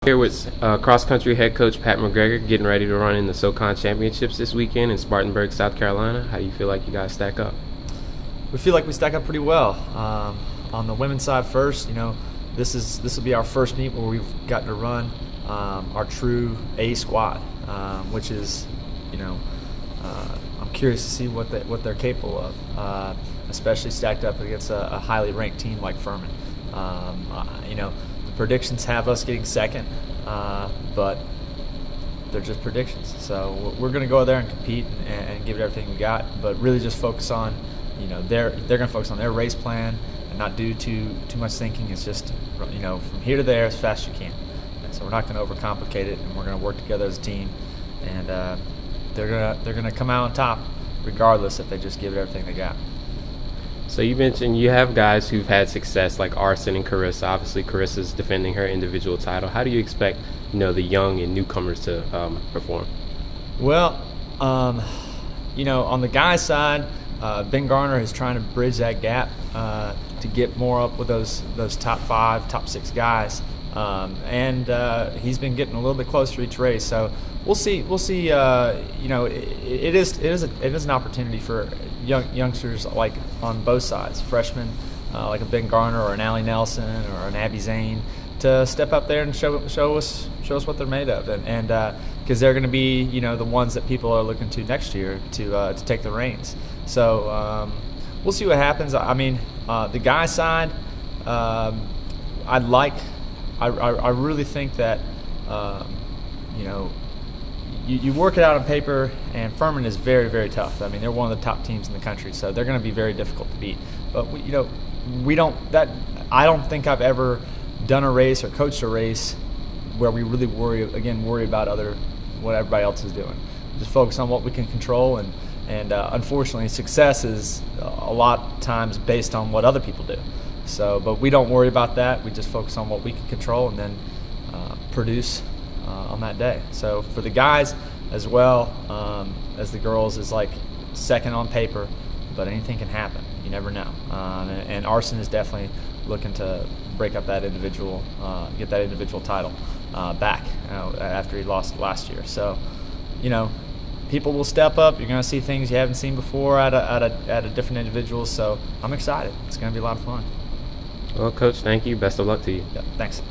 Here with cross-country head coach Pat McGregor, getting ready to run in the SoCon championships this weekend in Spartanburg, South Carolina. How do you feel like you guys stack up? We feel like we stack up pretty well. On the women's side first, this will be our first meet where we've gotten to run our true A squad, which is, I'm curious to see what they're capable of, especially stacked up against a highly ranked team like Furman. The predictions have us getting second, but they're just predictions. So we're going to go there and compete and give it everything we got, but really just focus on, they're going to focus on their race plan and not do too much thinking. It's just, from here to there as fast as you can. And so we're not going to overcomplicate it, and we're going to work together as a team, and they're going to come out on top regardless if they just give it everything they got. So you mentioned you have guys who've had success like Arson and Carissa. Obviously, Carissa's defending her individual title. How do you expect, the young and newcomers to perform? Well, on the guys' side, Ben Garner is trying to bridge that gap to get more up with those top 5, top 6 guys, and he's been getting a little bit closer each race. So we'll see. It is an opportunity for youngsters like on both sides, freshmen like a Ben Garner or an Allie Nelson or an Abby Zane, to step up there and show us what they're made of, and because they're going to be the ones that people are looking to next year to take the reins. So we'll see what happens. I mean, the guy side, I really think that you work it out on paper, and Furman is very, very tough. I mean, they're one of the top teams in the country, so they're going to be very difficult to beat. But I don't think I've ever done a race or coached a race where we really worry about what everybody else is doing. Just focus on what we can control, and unfortunately, success is a lot of times based on what other people do. So, but we don't worry about that. We just focus on what we can control, and then produce on that day. So for the guys as well as the girls, is like second on paper, but anything can happen. You never know. And Arson is definitely looking to break up that individual, get that individual title back after he lost last year. So, people will step up. You're going to see things you haven't seen before out of different individuals. So I'm excited. It's going to be a lot of fun. Well, Coach, thank you. Best of luck to you. Yeah, thanks.